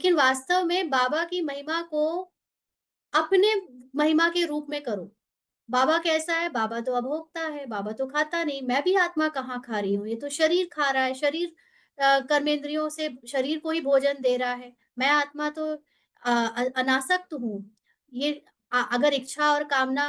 लेकिन वास्तव में बाबा की महिमा को अपने महिमा के रूप में करो। बाबा कैसा है? बाबा तो अभोक्ता है, बाबा तो खाता नहीं, मैं भी आत्मा कहाँ खा रही हूँ? ये तो शरीर खा रहा है, शरीर कर्मेंद्रियों से शरीर को ही भोजन दे रहा है। मैं आत्मा तो अनासक्त हूँ। ये अगर इच्छा और कामना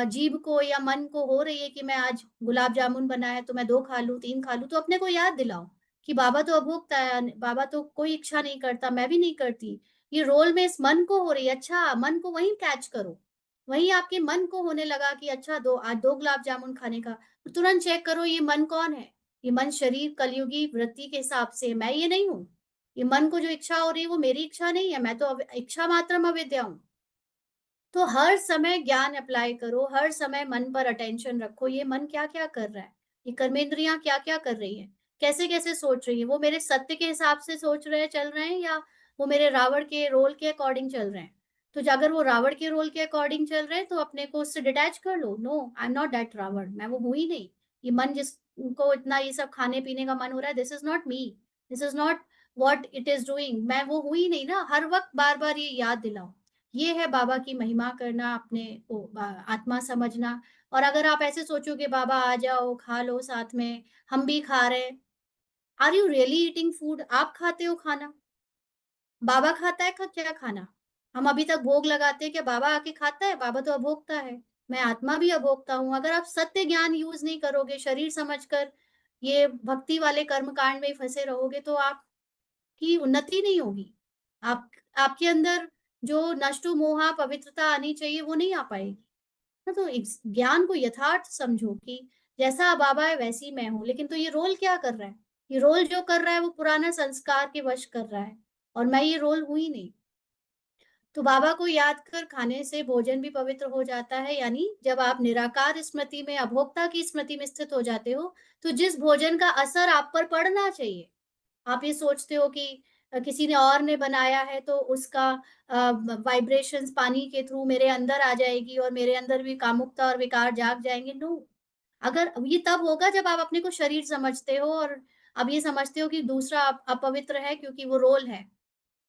जीभ को या मन को हो रही है कि मैं आज गुलाब जामुन बना है तो मैं 2 खा लूँ, 3 खा लूँ, तो अपने को याद दिलाओ कि बाबा तो अभोक्ता है, बाबा तो कोई इच्छा नहीं करता, मैं भी नहीं करती। ये रोल में इस मन को हो रही है, अच्छा मन को वहीं कैच करो। वहीं आपके मन को होने लगा कि अच्छा 2 आज 2 गुलाब जामुन खाने का, तो तुरंत चेक करो ये मन कौन है? ये मन शरीर कलयुगी वृत्ति के हिसाब से है, मैं ये नहीं हूँ। ये मन को जो इच्छा हो रही है वो मेरी इच्छा नहीं है, मैं तो इच्छा मात्रम अविद्या हूँ। तो हर समय ज्ञान अप्लाई करो, हर समय मन पर अटेंशन रखो, ये मन क्या-क्या कर रहा है? ये कर्मेंद्रियाँ क्या-क्या कर रही हैं? कैसे-कैसे सोच रही हैं? वो मेरे सत्य के हिसाब से सोच रहे हैं, चल रहे हैं या वो मेरे रावण के रोल के अकॉर्डिंग चल रहे हैं? तो अगर वो रावण के रोल के अकॉर्डिंग चल रहे हैं, तो अपने को उससे डिटैच कर लो। No, I am not that Ravan, मैं वो हूँ ही नहीं। ये मन जिसको इतना ये सब खाने-पीने का मन हो रहा है, this is not me, this is not what it is doing, मैं वो हूँ ही नहीं ना। हर वक़्त बार-बार ये याद दिलाओ। ये है बाबा की महिमा करना, अपने को आत्मा समझना। और अगर आप ऐसे सोचोगे बाबा आ जाओ, खा लो साथ में, हम भी खा रहे हैं। Are you really eating food? आप खाते हो खाना? बाबा खाता है क्या खाना? हम अभी तक भोग लगाते हैं, क्या बाबा आके खाता है? बाबा तो अभोक्ता है। मैं आत्मा भी अभोक्ता हूँ। अगर आप सत्य ज्ञान यूज़ नहीं करोगे, शरीर समझकर ये भक्ति वाले कर्म कांड में ही फँसे रहोगे, तो आप की उन्नति नहीं होगी। आप आपके अंदर जो नष्टो मोहा पवित्रता आनी चाहिए वो नहीं आ पाएगी। हाँ, तो इस ज्ञान को यथार्थ समझो कि जैसा बाबा है वैसी मैं हूँ। लेकिन तो ये रोल क्या कर रहा है? ये रोल जो कर रहा है वो पुराना संस्कार के वश कर रहा है और मैं ये रोल हूँ ही नहीं। तो बाबा को याद कर खाने से भोजन भी पवित्र हो जाता है, यानी जब आप निराकार स्मृति में, अभोक्ता की स्मृति में स्थित हो जाते हो, तो जिस भोजन का असर आप पर पड़ना चाहिए, आप ये सोचते हो कि किसी ने और ने बनाया है तो उसका वाइब्रेशंस पानी के थ्रू मेरे अंदर आ जाएगी और मेरे अंदर भी कामुकता और विकार जाग जाएँगे, नो। अगर ये तब होगा जब आप अपने को शरीर समझते हो और अब ये समझते हो कि दूसरा अपवित्र है क्योंकि वो रोल है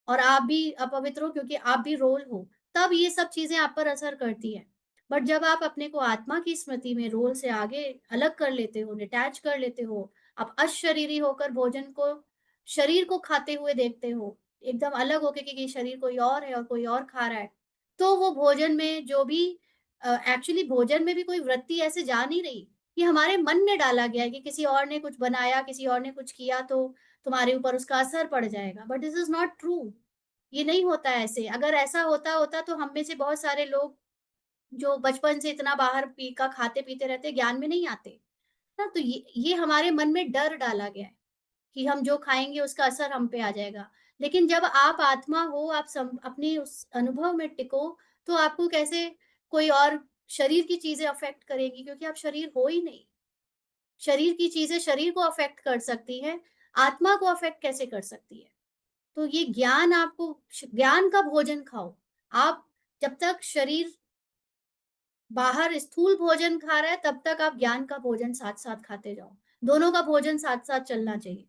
और आप भी अपवित्र हो क्योंकि आप भी रोल हो, तब ये सब चीज़ें आप पर असर करती हैं। बट जब आप अपने को आत्मा की स्मृति में रोल से आगे अलग कर लेते हो, डिटैच कर लेते हो, आप अशरीरी होकर भोजन को शरीर को खाते हुए देखते हो, एकदम अलग होके कि ये शरीर कोई और है और कोई और खा रहा है, तो वो भोजन में जो भी एक्चुअली भोजन में भी कोई वृत्ति ऐसे जा नहीं रही, ये हमारे मन में डाला गया है कि किसी और ने कुछ बनाया, किसी और ने कुछ किया तो तुम्हारे ऊपर उसका असर पड़ जाएगा, but this is not true. ये नहीं होता है ऐसे। अगर ऐसा होता होता तो हम में से बहुत सारे लोग जो बचपन से इतना बाहर पी का खाते-पीते रहते, ज्ञान में नहीं आते। ना तो ये हमारे मन में डर डाला गया है कि हम जो खाएँगे उसका असर हम पे आ जाएगा। लेकिन जब आप आत्मा हो, आप अपनी उस अनुभव में टिको, तो आपको कैसे कोई और शरीर की चीज़ें अफ़ेक्ट करेंगी, क्योंकि आप शरीर हो ही नहीं। शरीर की चीज़ें शरीर को अफ़ेक्ट कर सकती हैं, आत्मा को अफ़ेक्ट कैसे कर सकती है? तो ये ज्ञान आपको ज्ञान का भोजन खाओ। आप जब तक शरीर बाहर स्थूल भोजन खा रहा है, तब तक आप ज्ञान का भोजन साथ-साथ खाते जाओ। दोनों का भोजन साथ-साथ चलना चाहिए।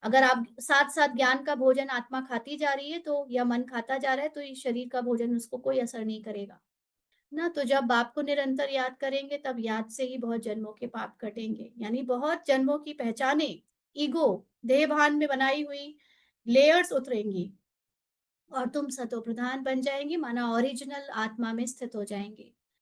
अगर आप साथ-साथ ज्ञान का भोजन आत्मा खाती जा रही है, तो या मन खाता जा रहा है, तो ये शरीर का भोजन उसको कोई असर नहीं करेगा। ना तो जब बाप को निरंतर याद करेंगे, तब याद से ही बहुत जन्मों के पाप कटेंगे। यानी बहुत जन्मों की पहचानें, ईगो, देह भान में बनाई हुई लेयर्स उतरेंगी। और तुम सतो प्रधान बन जाएँगे, माना ओरिजिनल आत्मा में स्थित हो जाएँगे।